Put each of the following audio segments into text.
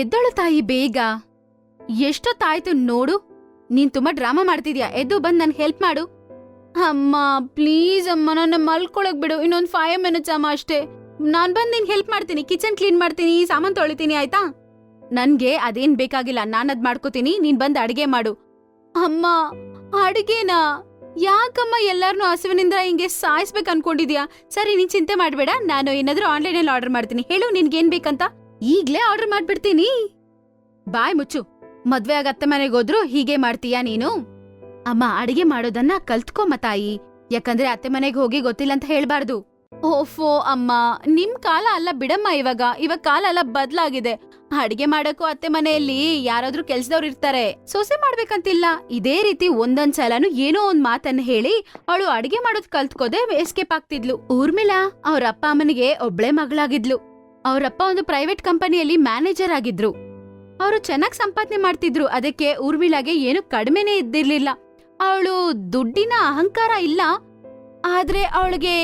ಎದ್ದಳು ತಾಯಿ ಬೇಗ. ಎಷ್ಟೊತ್ತಾಯ್ತು ನೋಡು. ನೀನ್ ತುಂಬಾ ಡ್ರಾಮಾ ಮಾಡ್ತಿದ್ಯಾ. ಎದ್ದು ಬಂದ್ ನನ್ ಹೆಲ್ಪ್ ಮಾಡು. ಅಮ್ಮ ಪ್ಲೀಸ್ ಅಮ್ಮ, ನನ್ನ ಮಲ್ಕೊಳಕ್ ಬಿಡು. ಇನ್ನೊಂದ್ 5 ಮಿನಿಟ್ಸ್ ಅಮ್ಮ ಅಷ್ಟೇ. ನಾನ್ ಬಂದ್ ನಿನ್ ಹೆಲ್ಪ್ ಮಾಡ್ತೀನಿ. ಕಿಚನ್ ಕ್ಲೀನ್ ಮಾಡ್ತೀನಿ, ಸಾಮಾನ್ ತೊಳಿತೀನಿ, ಆಯ್ತಾ? ನನ್ಗೆ ಅದೇನ್ ಬೇಕಾಗಿಲ್ಲ, ನಾನ್ ಅದ್ ಮಾಡ್ಕೋತೀನಿ. ನೀನ್ ಬಂದ್ ಅಡಿಗೆ ಮಾಡು. ಅಮ್ಮ ಅಡಿಗೆನಾ? ಯಾಕಮ್ಮ ಎಲ್ಲಾರ್ನೂ ಹಸಿವಿನಿಂದ ಹಿಂಗೆ ಸಾಯಿಸ್ಬೇಕು ಅನ್ಕೊಂಡಿದ್ಯಾ? ಸರಿ, ನೀನ್ ಚಿಂತೆ ಮಾಡ್ಬೇಡ. ನಾನು ಏನಾದ್ರೂ ಆನ್ಲೈನಲ್ಲಿ ಆರ್ಡರ್ ಮಾಡ್ತೀನಿ. ಹೇಳು ನಿನ್ಗೇನ್ ಬೇಕಂತ. ಈಗ್ಲೇ ಆರ್ಡರ್ ಮಾಡ್ಬಿಡ್ತೀನಿ. ಬಾಯ್ ಮುಚ್ಚು. ಮದ್ವೆ ಆಗ ಅತ್ತೆ ಮನೆಗೆ ಹೋದ್ರು ಹೀಗೆ ಮಾಡ್ತೀಯಾ ನೀನು? ಅಮ್ಮ ಅಡಿಗೆ ಮಾಡೋದನ್ನ ಕಲ್ತ್ಕೊಮ್ಮ ತಾಯಿ. ಯಾಕಂದ್ರೆ ಅತ್ತೆ ಮನೆಗೆ ಹೋಗಿ ಗೊತ್ತಿಲ್ಲ ಅಂತ ಹೇಳ್ಬಾರ್ದು. ಓಫೋ ಅಮ್ಮ, ನಿಮ್ ಕಾಲ ಅಲ್ಲ ಬಿಡಮ್ಮ. ಇವಾಗ ಕಾಲ ಎಲ್ಲ ಬದ್ಲಾಗಿದೆ. ಅಡಿಗೆ ಮಾಡಕ್ಕೂ ಅತ್ತೆ ಮನೆಯಲ್ಲಿ ಯಾರಾದ್ರೂ ಕೆಲ್ಸದವ್ರು ಇರ್ತಾರೆ. ಸೊಸೆ ಮಾಡ್ಬೇಕಂತಿಲ್ಲ. ಇದೇ ರೀತಿ ಒಂದೊಂದ್ ಸಲನು ಏನೋ ಒಂದ್ ಮಾತನ್ನ ಹೇಳಿ ಅವಳು ಅಡಿಗೆ ಮಾಡೋದ್ ಕಲ್ತ್ಕೋದೆ ಎಸ್ಕೇಪ್ ಆಗ್ತಿದ್ಲು. ಊರ್ಮಿಳಾ ಅವ್ರ ಅಪ್ಪ ಅಮ್ಮನಿಗೆ ಒಬ್ಳೆ ಮಗಳಾಗಿದ್ಲು. ಅವ್ರಪ್ಪ ಒಂದು ಪ್ರೈವೇಟ್ ಕಂಪನಿಯಲ್ಲಿ ಮ್ಯಾನೇಜರ್ ಆಗಿದ್ರು. ಅವರು ಚೆನ್ನಾಗ್ ಸಂಪಾದನೆ ಮಾಡ್ತಿದ್ರು. ಅದಕ್ಕೆ ಊರ್ಮಿಳಾಗೆ ಏನು ಕಡಿಮೆನೇ ಇದ್ದಿರ್ಲಿಲ್ಲ. ಅವಳು ದುಡ್ಡಿನ ಅಹಂಕಾರ ಇಲ್ಲ, ಆದ್ರೆ ಅವಳಿಗೆ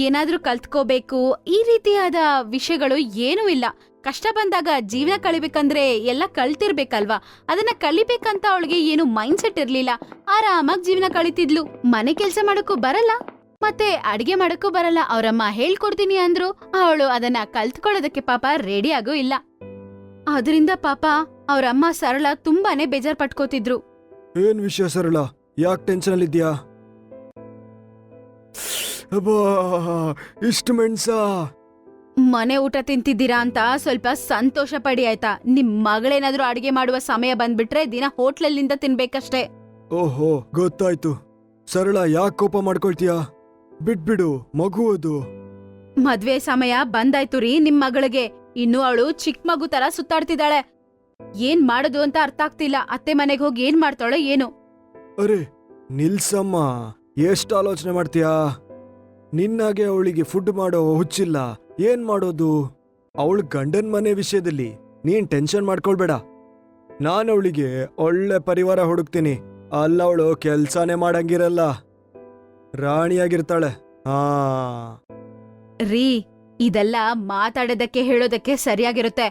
ಏನಾದ್ರೂ ಕಲ್ತ್ಕೋಬೇಕು ಈ ರೀತಿಯಾದ ವಿಷಯಗಳು ಏನೂ ಇಲ್ಲ. ಕಷ್ಟ ಬಂದಾಗ ಜೀವನ ಕಳಿಬೇಕಂದ್ರೆ ಎಲ್ಲ ಕಲ್ತಿರ್ಬೇಕಲ್ವಾ, ಅದನ್ನ ಕಲಿಬೇಕಂತ ಅವಳಿಗೆ ಏನು ಮೈಂಡ್ ಸೆಟ್ ಇರ್ಲಿಲ್ಲ. ಆರಾಮಾಗಿ ಜೀವನ ಕಳಿತಿದ್ಲು. ಮನೆ ಕೆಲ್ಸ ಮಾಡಕ್ಕೂ ಬರಲ್ಲ, ಮತ್ತೆ ಅಡಿಗೆ ಮಾಡಕ್ಕೂ ಬರಲ್ಲ. ಅವರಮ್ಮ ಹೇಳ್ಕೊಡ್ತೀನಿ ಅಂದ್ರು. ಅವಳು ಅದನ್ನ ಕಲ್ತ್ಕೊಳ್ಳೋದಕ್ಕೆ ಪಾಪ ರೆಡಿ ಆಗೂ ಇಲ್ಲ. ಅದರಿಂದ ಪಾಪ ಅವ್ರಮ್ಮ ಸರಳ ತುಂಬಾನೇ ಬೇಜಾರ್ ಪಟ್ಕೋತಿದ್ರು. ಏನ್ ವಿಷಯ ಸರಳ, ಯಾಕೆ ಟೆನ್ಷನ್ ಅಲ್ಲಿದ್ಯಾ? ಅಬ್ಬಾ, ಇಷ್ಟು ಮೆಣಸಾ? ಮನೆ ಊಟ ತಿಂತಿದ್ದೀರಾ ಅಂತ ಸ್ವಲ್ಪ ಸಂತೋಷ ಪಡಿ ಆಯ್ತಾ? ನಿಮ್ ಮಗಳೇನಾದ್ರೂ ಅಡಿಗೆ ಮಾಡುವ ಸಮಯ ಬಂದ್ಬಿಟ್ರೆ ದಿನ ಹೋಟ್ಲಲ್ಲಿಂದ ತಿನ್ಬೇಕಷ್ಟೇ. ಓಹೋ, ಗೊತ್ತಾಯ್ತು. ಸರಳ, ಯಾಕೆ ಕೋಪ ಮಾಡ್ಕೊಳ್ತೀಯಾ? ಬಿಟ್ಬಿಡು, ಮಗು ಅದು. ಮದ್ವೆ ಸಮಯ ಬಂದಾಯ್ತು ರೀ ನಿಮ್ ಮಗಳಿಗೆ. ಇನ್ನು ಅವಳು ಚಿಕ್ಕ ಮಗು ತರ ಸುತ್ತಾಡ್ತಿದ್ದಾಳೆ. ಏನ್ ಮಾಡೋದು ಅಂತ ಅರ್ಥ ಆಗ್ತಿಲ್ಲ. ಅತ್ತೆ ಮನೆಗೆ ಹೋಗಿ ಏನ್ ಮಾಡ್ತಾಳೋ ಏನು. ಅರೆ ನಿಲ್ಸಮ್ಮ, ಎಷ್ಟು ಆಲೋಚನೆ ಮಾಡ್ತೀಯಾ? ನಿನ್ನಾಗೆ ಅವಳಿಗೆ ಫುಡ್ ಮಾಡೋ ಹುಚ್ಚಿಲ್ಲ. ಏನ್ ಮಾಡೋದು? ಅವಳ ಗಂಡನ್ ಮನೆ ವಿಷಯದಲ್ಲಿ ನೀನ್ ಟೆನ್ಷನ್ ಮಾಡ್ಕೊಳ್ಬೇಡ. ನಾನು ಅವಳಿಗೆ ಒಳ್ಳೆ ಪರಿವಾರ ಹುಡುಕ್ತೀನಿ. ಅಲ್ಲ, ಅವಳು ಕೆಲ್ಸಾನೇ ಮಾಡಂಗಿರಲ್ಲ, ರಾಣಿಯಾಗಿರ್ತಾಳೆ. ಹಾ ರೀ, ಇದೆಲ್ಲ ಮಾತಾಡೋದಕ್ಕೆ ಹೇಳೋದಕ್ಕೆ ಸರಿಯಾಗಿರುತ್ತೆ,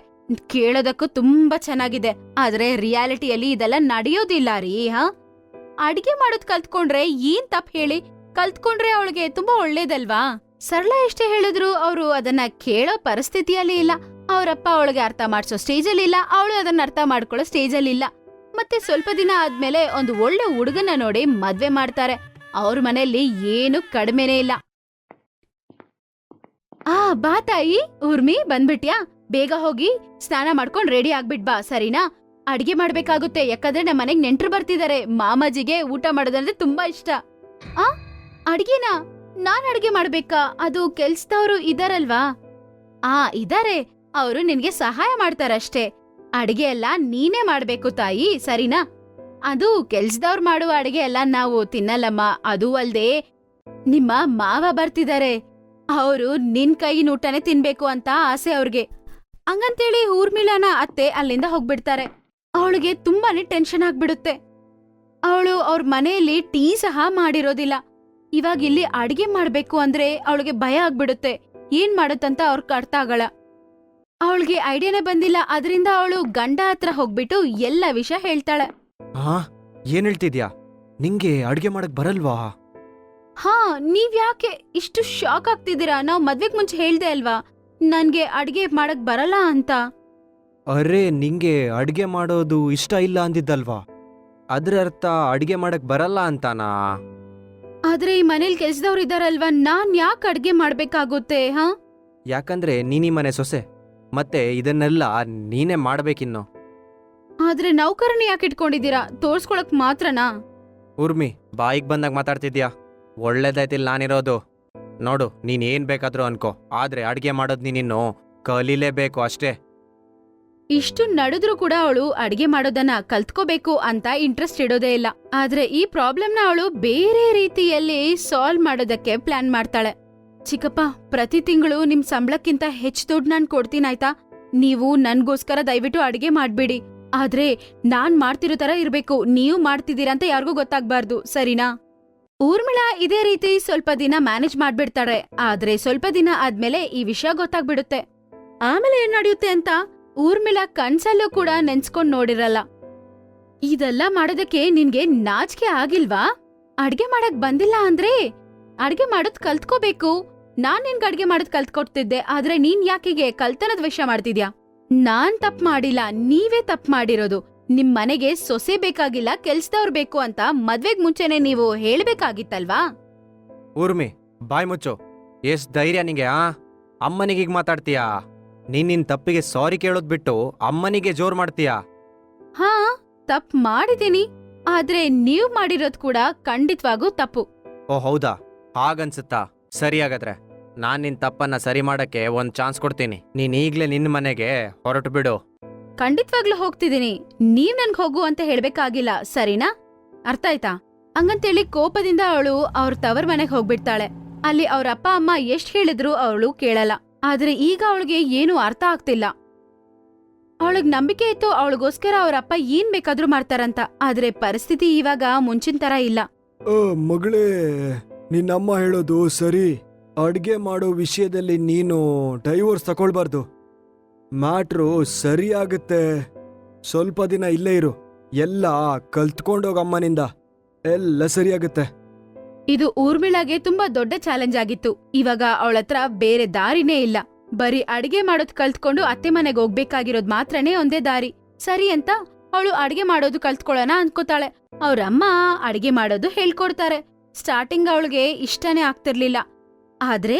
ಕೇಳೋದಕ್ಕೂ ತುಂಬಾ ಚೆನ್ನಾಗಿದೆ. ಆದ್ರೆ ರಿಯಾಲಿಟಿಯಲ್ಲಿ ಇದೆಲ್ಲ ನಡೆಯೋದಿಲ್ಲ ರೀ. ಅಡಿಗೆ ಮಾಡೋದ್ ಕಲ್ತ್ಕೊಂಡ್ರೆ ಏನ್ ತಪ್ಪು ಹೇಳಿ? ಕಲ್ತ್ಕೊಂಡ್ರೆ ಅವಳಿಗೆ ತುಂಬಾ ಒಳ್ಳೇದಲ್ವಾ? ಸರಳ ಎಷ್ಟೇ ಹೇಳಿದ್ರು ಅವರು ಅದನ್ನ ಕೇಳೋ ಪರಿಸ್ಥಿತಿಯಲ್ಲಿ ಇಲ್ಲ. ಅವರಪ್ಪ ಅವಳಿಗೆ ಅರ್ಥ ಮಾಡ್ಸೋ ಸ್ಟೇಜಲ್ಲಿ ಇಲ್ಲ, ಅವಳು ಅದನ್ನ ಅರ್ಥ ಮಾಡ್ಕೊಳ್ಳೋ ಸ್ಟೇಜಲ್ಲಿ ಇಲ್ಲ. ಮತ್ತೆ ಸ್ವಲ್ಪ ದಿನ ಆದ್ಮೇಲೆ ಒಂದು ಒಳ್ಳೆ ಹುಡುಗನ ನೋಡಿ ಮದ್ವೆ ಮಾಡ್ತಾರೆ. ಅವ್ರ ಮನೆಯಲ್ಲಿ ಏನು ಕಡಿಮೆನೇ ಇಲ್ಲ. ಬಾ ತಾಯಿ. ಊರ್ಮಿ ಬಂದ್ಬಿಟ್ಯಾ? ಬೇಗ ಹೋಗಿ ಸ್ನಾನ ಮಾಡ್ಕೊಂಡ್ ರೆಡಿ ಆಗ್ಬಿಟ್ ಬಾ, ಸರಿನಾ? ಅಡ್ಗೆ ಮಾಡ್ಬೇಕಾಗುತ್ತೆ, ಯಾಕಂದ್ರೆ ನಮ್ಮ ಮನೆಗ್ ನೆಂಟ್ರು ಬರ್ತಿದಾರೆ. ಮಾಮಾಜಿಗೆ ಊಟ ಮಾಡೋದಂದ್ರೆ ತುಂಬಾ ಇಷ್ಟ. ಅಡ್ಗೆನಾ? ನಾನ್ ಅಡ್ಗೆ ಮಾಡ್ಬೇಕಾ? ಅದು ಕೆಲ್ಸದವ್ರು ಇದಾರಲ್ವಾ? ಇದಾರೆ. ಅವರು ನಿನ್ಗೆ ಸಹಾಯ ಮಾಡ್ತಾರಷ್ಟೇ. ಅಡ್ಗೆ ಎಲ್ಲ ನೀನೇ ಮಾಡ್ಬೇಕು ತಾಯಿ, ಸರಿನಾ? ಅದು ಕೆಲ್ಸದವ್ರು ಮಾಡುವ ಅಡ್ಗೆ ಎಲ್ಲ ನಾವು ತಿನ್ನಲ್ಲಮ್ಮ. ಅದೂ ಅಲ್ದೆ ನಿಮ್ಮ ಮಾವ ಬರ್ತಿದಾರೆ. ಅವರು ನಿನ್ ಕೈಯಿನ ಊಟನೇ ತಿನ್ಬೇಕು ಅಂತ ಆಸೆ ಅವ್ರಿಗೆ. ಹಂಗಂತೇಳಿ ಊರ್ಮಿಳಾನ ಅತ್ತೆ ಅಲ್ಲಿಂದ ಹೋಗ್ಬಿಡ್ತಾರೆ. ಅವಳಿಗೆ ತುಂಬಾನೇ ಟೆನ್ಷನ್ ಆಗ್ಬಿಡುತ್ತೆ. ಅವಳು ಅವ್ರ ಮನೆಯಲ್ಲಿ ಟೀ ಸಹ ಮಾಡಿರೋದಿಲ್ಲ. ಇವಾಗ ಇಲ್ಲಿ ಅಡ್ಗೆ ಮಾಡ್ಬೇಕು ಅಂದ್ರೆ ಅವಳಿಗೆ ಭಯ ಆಗ್ಬಿಡುತ್ತೆ. ಏನ್ ಮಾಡುತ್ತಂತ ಅವ್ರಿಗೆ ಅರ್ಥ ಆಗಲ್ಲ. ಅವಳಿಗೆ ಐಡಿಯಾನೇ ಬಂದಿಲ್ಲ. ಅದರಿಂದ ಅವಳು ಗಂಡ ಹತ್ರ ಹೋಗ್ಬಿಟ್ಟು ಎಲ್ಲ ವಿಷಯ ಹೇಳ್ತಾಳೆ. ಏನ್ ಹೇಳ್ತಿದ್ಯಾ? ನಿಂಗೆ ಅಡ್ಗೆ ಮಾಡಕ್ ಬರಲ್ವಾ? ನೀವ್ ಯಾಕೆ ಇಷ್ಟು ಶಾಕ್ ಆಗ್ತಿದ್ದೀರಾ? ನಾವ್ ಮದ್ವೆಗ್ ಮುಂಚೆ ಹೇಳ್ದೆ ಅಲ್ವಾ ನನ್ಗೆ ಅಡ್ಗೆ ಮಾಡಕ್ ಬರಲ್ಲ ಅಂತ. ಅರೆ, ನಿಂಗೆ ಅಡ್ಗೆ ಮಾಡೋದು ಇಷ್ಟ ಇಲ್ಲ ಅಂದಿದ್ದಲ್ವಾ? ಅದ್ರ ಅರ್ಥ ಅಡ್ಗೆ ಮಾಡಕ್ ಬರಲ್ಲ ಅಂತಾನಾ? ಆದ್ರೆ ಈ ಮನೇಲಿ ಕೆಲ್ಸದವ್ರು ಇದಾರಲ್ವಾ, ನಾನ್ ಯಾಕೆ ಅಡ್ಗೆ ಮಾಡ್ಬೇಕಾಗುತ್ತೆ? ಯಾಕಂದ್ರೆ ನೀನಿ ಮನೆ ಸೊಸೆ, ಮತ್ತೆ ಇದನ್ನೆಲ್ಲ ನೀನೇ ಮಾಡ್ಬೇಕಿನ್ನು. ಆದ್ರೆ ನೌಕರನ್ನ ಯಾಕೆ ಇಟ್ಕೊಂಡಿದ್ದೀರಾ? ತೋರ್ಸ್ಕೊಳಕ್ ಮಾತ್ರನಾ? ಊರ್ಮಿ, ಬಾಯಿಗೆ ಬಂದಾಗ ಮಾತಾಡ್ತಿದ್ಯಾ? ಒಳ್ಳೇದಾಯ್ತಿಲ್ಲ ನಾನಿರೋದು. ನೋಡು, ನೀನ್ ಏನ್ ಬೇಕಾದ್ರೂ ಅನ್ಕೋ, ಆದ್ರೆ ಅಡ್ಗೆ ಮಾಡೋದ್ ನೀನಿನ್ನು ಕಲೀಲೇಬೇಕು ಅಷ್ಟೇ. ಇಷ್ಟು ನಡೆದ್ರೂ ಕೂಡ ಅವಳು ಅಡ್ಗೆ ಮಾಡೋದನ್ನ ಕಲ್ತ್ಕೋಬೇಕು ಅಂತ ಇಂಟ್ರೆಸ್ಟ್ ಇಡೋದೇ ಇಲ್ಲ. ಆದ್ರೆ ಈ ಪ್ರಾಬ್ಲಮ್ನ ಅವಳು ಬೇರೆ ರೀತಿಯಲ್ಲಿ ಸಾಲ್ವ್ ಮಾಡೋದಕ್ಕೆ ಪ್ಲಾನ್ ಮಾಡ್ತಾಳೆ. ಚಿಕ್ಕಪ್ಪ, ಪ್ರತಿ ತಿಂಗಳು ನಿಮ್ ಸಂಬಳಕ್ಕಿಂತ ಹೆಚ್ಚು ದುಡ್ಡು ನಾನ್ ಕೊಡ್ತೀನಾಯ್ತಾ? ನೀವು ನನ್ಗೋಸ್ಕರ ದಯವಿಟ್ಟು ಅಡ್ಗೆ ಮಾಡ್ಬಿಡಿ. ಆದ್ರೆ ನಾನ್ ಮಾಡ್ತಿರೋ ತರ ಇರ್ಬೇಕು. ನೀವು ಮಾಡ್ತಿದ್ದೀರಾ ಅಂತ ಯಾರಿಗೂ ಗೊತ್ತಾಗ್ಬಾರ್ದು, ಸರಿನಾ? ಊರ್ಮಿಳಾ ಇದೇ ರೀತಿ ಸ್ವಲ್ಪ ದಿನ ಮ್ಯಾನೇಜ್ ಮಾಡ್ಬಿಡ್ತಾಳೆ. ಆದ್ರೆ ಸ್ವಲ್ಪ ದಿನ ಆದ್ಮೇಲೆ ಈ ವಿಷಯ ಗೊತ್ತಾಗ್ಬಿಡುತ್ತೆ. ಆಮೇಲೆ ಏನ್ ನಡೆಯುತ್ತೆ ಅಂತ ಊರ್ಮಿಳಾ ಕನ್ಸಲ್ಲೂ ಕೂಡ ನೆನ್ಸ್ಕೊಂಡ್ ನೋಡಿರಲ್ಲ. ಇದೆಲ್ಲ ಮಾಡೋದಕ್ಕೆ ನಿನ್ಗೆ ನಾಚಿಕೆ ಆಗಿಲ್ವಾ? ಅಡ್ಗೆ ಮಾಡಕ್ ಬಂದಿಲ್ಲ ಅಂದ್ರೆ ಅಡ್ಗೆ ಮಾಡೋದ್ ಕಲ್ತ್ಕೋಬೇಕು. ನಾನ್ ನಿನ್ಗೆ ಅಡ್ಗೆ ಮಾಡೋದ್ ಕಲ್ತ್ಕೊಡ್ತಿದ್ದೆ, ಆದ್ರೆ ನೀನ್ ಯಾಕಿಗೆ ಕಲ್ತನದ ವಿಷಯ ಮಾಡ್ತಿದ್ಯಾ? ನಾನ್ ತಪ್ಪು ಮಾಡಿಲ್ಲ, ನೀವೇ ತಪ್ಪು ಮಾಡಿರೋದು. ನಿಮ್ ಮನೆಗೆ ಸೊಸೆ ಬೇಕಾಗಿಲ್ಲ, ಕೆಲ್ಸದವ್ರು ಬೇಕು ಅಂತ ಮದ್ವೆಗ್ ಮುಂಚೆನೆ ನೀವು ಹೇಳ್ಬೇಕಾಗಿತ್ತಲ್ವಾ? ಊರ್ಮಿ, ಬಾಯ್ ಮುಚ್ಚು. ಎಷ್ಟ್ ಧೈರ್ಯ ನಿಂಗೆ? ಅಮ್ಮನಿಗೀಗ ಮಾತಾಡ್ತೀಯಾ? ನಿನ್ ತಪ್ಪಿಗೆ ಸಾರಿ ಕೇಳೋದ್ ಬಿಟ್ಟು ಅಮ್ಮನಿಗೆ ಜೋರ್ ಮಾಡ್ತೀಯಾ? ಹಾ, ತಪ್ಪು ಮಾಡಿದೀನಿ, ಆದ್ರೆ ನೀವ್ ಮಾಡಿರೋದ್ ಕೂಡ ಖಂಡಿತವಾಗೂ ತಪ್ಪು. ಓ ಹೌದಾ? ಹಾಗನ್ಸುತ್ತಾ? ಸರಿ ಹಾಗಾದ್ರೆ ನಾನ್ ನಿನ್ ತಪ್ಪನ್ನ ಸರಿ ಮಾಡಕ್ಕೆ ಒಂದ್ ಚಾನ್ಸ್ ಕೊಡ್ತೀನಿ. ನೀನ್ ಈಗ್ಲೇ ನಿನ್ ಮನೆಗೆ ಹೊರಟು ಬಿಡು. ಖಂಡಿತವಾಗ್ಲೂ ಹೋಗ್ತಿದೀನಿ. ನೀವ್ ನನ್ಗ್ ಹೋಗು ಅಂತ ಹೇಳ್ಬೇಕಾಗಿಲ್ಲ, ಸರಿನಾ? ಅರ್ಥ ಆಯ್ತಾ? ಹಂಗಂತೇಳಿ ಕೋಪದಿಂದ ಅವಳು ಅವ್ರ ತವರ್ ಮನೆಗ್ ಹೋಗ್ಬಿಡ್ತಾಳೆ. ಅಲ್ಲಿ ಅವ್ರ ಅಪ್ಪ ಅಮ್ಮ ಎಷ್ಟ್ ಹೇಳಿದ್ರು ಅವಳು ಕೇಳಲ್ಲ. ಆದ್ರೆ ಈಗ ಅವಳಿಗೆ ಏನು ಅರ್ಥ ಆಗ್ತಿಲ್ಲ. ಅವಳಿಗ್ ನಂಬಿಕೆ ಇತ್ತು ಅವಳಿಗೋಸ್ಕರ ಅವ್ರ ಅಪ್ಪ ಏನ್ ಬೇಕಾದ್ರೂ ಮಾಡ್ತಾರಂತ. ಆದ್ರೆ ಪರಿಸ್ಥಿತಿ ಇವಾಗ ಮುಂಚಿನ ತರ ಇಲ್ಲ. ಮಗಳೇ, ನಿನ್ನಮ್ಮ ಹೇಳೋದು ಸರಿ. ಅಡ್ಗೆ ಮಾಡೋ ವಿಷಯದಲ್ಲಿ ನೀನು ಡೈವೋರ್ಸ್ ತಗೊಳ್ಬಾರ್ದು. ಮ್ಯಾಟ್ರು ಸರಿ ಆಗುತ್ತೆ. ಸ್ವಲ್ಪ ದಿನ ಇಲ್ಲೇ ಇರು, ಎಲ್ಲ ಕಲ್ತ್ಕೊಂಡೋಗಮ್ಮನಿಂದ, ಎಲ್ಲ ಸರಿಯಾಗುತ್ತೆ. ಇದು ಊರ್ಮಿಳಾಗೆ ತುಂಬಾ ದೊಡ್ಡ ಚಾಲೆಂಜ್ ಆಗಿತ್ತು. ಇವಾಗ ಅವಳತ್ರ ಬೇರೆ ದಾರಿನೇ ಇಲ್ಲ. ಬರೀ ಅಡ್ಗೆ ಮಾಡೋದ್ ಕಲ್ತ್ಕೊಂಡು ಅತ್ತೆ ಮನೆಗ್ ಹೋಗ್ಬೇಕಾಗಿರೋದ್ ಮಾತ್ರನೇ ಒಂದೇ ದಾರಿ. ಸರಿ ಅಂತ ಅವಳು ಅಡ್ಗೆ ಮಾಡೋದು ಕಲ್ತ್ಕೊಳ್ಳೋಣ ಅನ್ಕೋತಾಳೆ. ಅವ್ರಮ್ಮ ಅಡ್ಗೆ ಮಾಡೋದು ಹೇಳ್ಕೊಡ್ತಾರೆ. ಸ್ಟಾರ್ಟಿಂಗ್ ಅವಳಿಗೆ ಇಷ್ಟನೇ ಆಗ್ತಿರ್ಲಿಲ್ಲ. ಆದ್ರೆ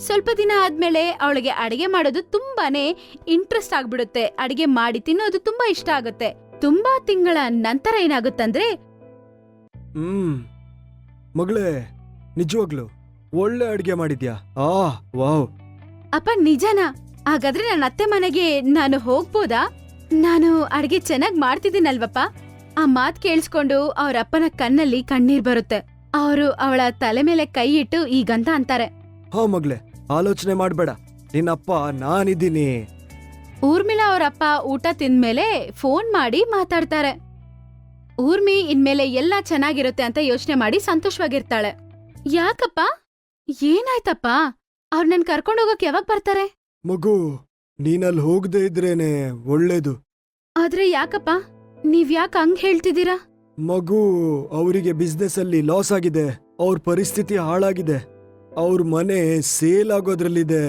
ಸ್ವಲ್ಪ ದಿನ ಆದ್ಮೇಲೆ ಅವಳಿಗೆ ಅಡಿಗೆ ಮಾಡೋದು ತುಂಬಾನೇ ಇಂಟ್ರೆಸ್ಟ್ ಆಗ್ಬಿಡುತ್ತೆ. ಅಡಿಗೆ ಮಾಡಿ ತಿನ್ನೋದು ತುಂಬಾ ಇಷ್ಟ ಆಗುತ್ತೆ. ತುಂಬಾ ತಿಂಗಳ ನಂತರ ಏನಾಗುತ್ತಂದ್ರೆ, ಮಗಳೇ, ನಿಜವಾಗ್ಲು ಒಳ್ಳೆ ಅಡ್ಗೆ ಮಾಡಿದ್ಯಾ. ವಾವ್. ಅಪ್ಪ ನಿಜನಾ? ಹಾಗಾದ್ರೆ ನನ್ನ ಅತ್ತೆ ಮನೆಗೆ ನಾನು ಹೋಗ್ಬೋದಾ? ನಾನು ಅಡ್ಗೆ ಚೆನ್ನಾಗ್ ಮಾಡ್ತಿದ್ದೀನಲ್ವಪ್ಪ? ಆ ಮಾತ್ ಕೇಳಿಸ್ಕೊಂಡು ಅವ್ರ ಅಪ್ಪನ ಕಣ್ಣಲ್ಲಿ ಕಣ್ಣೀರ್ ಬರುತ್ತೆ. ಅವರು ಅವಳ ತಲೆ ಮೇಲೆ ಕೈ ಇಟ್ಟು ಈಗಂತ ಅಂತಾರೆ, ಹಾ ಮಗ್ಲೆ, ಆಲೋಚನೆ ಮಾಡ್ಬೇಡ, ನಿನ್ನಪ್ಪ ನಾನಿದ್ದೀನಿ. ಊರ್ಮಿಳಾ ಅವರಪ್ಪ ಊಟ ತಿಂದ್ಮೇಲೆ ಫೋನ್ ಮಾಡಿ ಮಾತಾಡ್ತಾರೆ. ಊರ್ಮಿ ಇನ್ಮೇಲೆ ಎಲ್ಲ ಚೆನ್ನಾಗಿರುತ್ತೆ ಅಂತ ಯೋಚನೆ ಮಾಡಿ ಸಂತೋಷವಾಗಿರ್ತಾಳೆ. ಯಾಕಪ್ಪ? ಏನಾಯ್ತಪ್ಪ? ಅವ್ರು ನನ್ ಕರ್ಕೊಂಡೋಗಕ್ ಯಾವಾಗ ಬರ್ತಾರೆ? ಮಗು, ನೀನಲ್ಲಿ ಹೋಗದೆ ಇದ್ರೇನೆ ಒಳ್ಳೇದು. ಆದ್ರೆ ಯಾಕಪ್ಪ? ನೀವ್ಯಾಕ ಹಂಗ್ ಹೇಳ್ತಿದ್ದೀರಾ? ಮಗು, ಅವರಿಗೆ ಬಿಸ್ನೆಸ್ ಅಲ್ಲಿ ಲಾಸ್ ಆಗಿದೆ. ಅವ್ರ ಪರಿಸ್ಥಿತಿ ಹಾಳಾಗಿದೆ. ಅವ್ರ ಮನೆ ಸೇಲ್ ಆಗೋದ್ರಲ್ಲಿದೆ.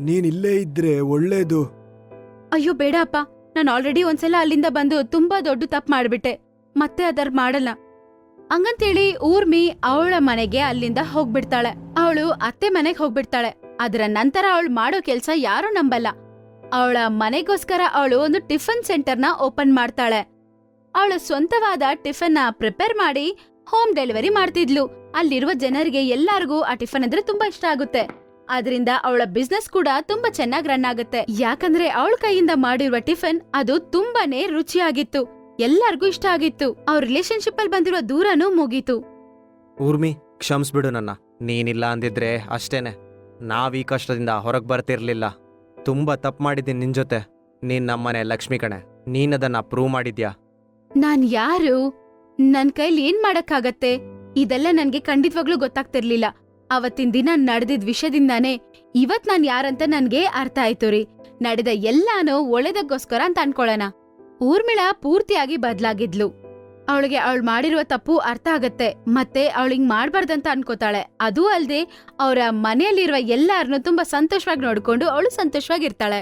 ನೀನ್ ಇಲ್ಲೇ ಇದ್ರೆ ಒಳ್ಳೇದು. ಅಯ್ಯೋ ಬೇಡ ಅಪ್ಪ, ನಾನು ಆಲ್ರೆಡಿ ಒಂದ್ಸಲ ಅಲ್ಲಿಂದ ಬಂದು ತುಂಬಾ ದೊಡ್ಡ ತಪ್ಪು ಮಾಡ್ಬಿಟ್ಟೆ. ಮತ್ತೆ ಅದರ್ ಮಾಡಲ್ಲ. ಹಂಗಂತೇಳಿ ಊರ್ಮಿ ಅವಳ ಮನೆಗೆ ಅಲ್ಲಿಂದ ಹೋಗ್ಬಿಡ್ತಾಳೆ. ಅವಳು ಅತ್ತೆ ಮನೆಗ್ ಹೋಗ್ಬಿಡ್ತಾಳೆ. ಅದರ ನಂತರ ಅವಳು ಮಾಡೋ ಕೆಲ್ಸ ಯಾರೂ ನಂಬಲ್ಲ. ಅವಳ ಮನೆಗೋಸ್ಕರ ಅವಳು ಒಂದು ಟಿಫನ್ ಸೆಂಟರ್ನ ಓಪನ್ ಮಾಡ್ತಾಳೆ. ಅವಳ ಸ್ವಂತವಾದ ಟಿಫನ್ ನ ಪ್ರಿಪೇರ್ ಮಾಡಿ ಹೋಮ್ ಡೆಲಿವರಿ ಮಾಡ್ತಿದ್ಲು. ಅಲ್ಲಿರುವ ಜನರಿಗೆ ಎಲ್ಲಾರ್ಗೂ ಆ ಟಿಫನ್ ಅಂದ್ರೆ ತುಂಬಾ ಇಷ್ಟ ಆಗುತ್ತೆ. ಆದ್ರಿಂದ ಅವಳ ಬಿಸ್ನೆಸ್ ಕೂಡ ತುಂಬಾ ಚೆನ್ನಾಗ್ ರನ್ ಆಗುತ್ತೆ. ಯಾಕಂದ್ರೆ ಅವಳ ಕೈಯಿಂದ ಮಾಡಿರುವ ಟಿಫನ್ ಅದು ತುಂಬಾನೇ ರುಚಿಯಾಗಿತ್ತು. ಎಲ್ಲಾರ್ಗೂ ಇಷ್ಟ ಆಗಿತ್ತು. ಅವ್ರ ರಿಲೇಶನ್ಶಿಪ್ ಅಲ್ಲಿ ಬಂದಿರುವ ದೂರನೂ ಮುಗೀತು. ಊರ್ಮಿ, ಕ್ಷಮಿಸ್ಬಿಡು ನನ್ನ. ನೀನಿಲ್ಲ ಅಂದಿದ್ರೆ ಅಷ್ಟೇನೆ, ನಾವ್ ಈ ಕಷ್ಟದಿಂದ ಹೊರಗ್ ಬರ್ತಿರ್ಲಿಲ್ಲ. ತುಂಬಾ ತಪ್ಪು ಮಾಡಿದ್ದೀನಿ ನಿನ್ ಜೊತೆ. ನೀನ್ ನಮ್ಮನೆ ಲಕ್ಷ್ಮಿ ಕಣೆ. ನೀನದನ್ನ ಪ್ರೂವ್ ಮಾಡಿದ್ಯಾ. ನಾನ್ ಯಾರು? ನನ್ ಕೈಲಿ ಏನ್ ಮಾಡಕ್ಕಾಗತ್ತೆ? ಇದೆಲ್ಲ ನನ್ಗೆ ಖಂಡಿತವಾಗ್ಲೂ ಗೊತ್ತಾಗ್ತಿರ್ಲಿಲ್ಲ. ಅವತ್ತಿನ ದಿನ ನಡೆದಿದ್ ವಿಷಯದಿಂದಾನೇ ಇವತ್ ನಾನ್ ಯಾರಂತ ನನ್ಗೆ ಅರ್ಥ ಆಯ್ತು ರೀ. ನಡೆದ ಎಲ್ಲಾನು ಒಳ್ಳೇದಕ್ಕೋಸ್ಕರ ಅಂತ ಅನ್ಕೊಳ್ಳೋಣ. ಊರ್ಮಿಳಾ ಪೂರ್ತಿಯಾಗಿ ಬದ್ಲಾಗಿದ್ಲು. ಅವಳಿಗೆ ಅವಳು ಮಾಡಿರುವ ತಪ್ಪು ಅರ್ಥ ಆಗತ್ತೆ. ಮತ್ತೆ ಅವಳಿಂಗ್ ಮಾಡ್ಬಾರ್ದಂತ ಅನ್ಕೋತಾಳೆ. ಅದೂ ಅಲ್ದೆ ಅವರ ಮನೆಯಲ್ಲಿರುವ ಎಲ್ಲಾರನ್ನು ತುಂಬಾ ಸಂತೋಷವಾಗಿ ನೋಡ್ಕೊಂಡು ಅವಳು ಸಂತೋಷವಾಗಿರ್ತಾಳೆ.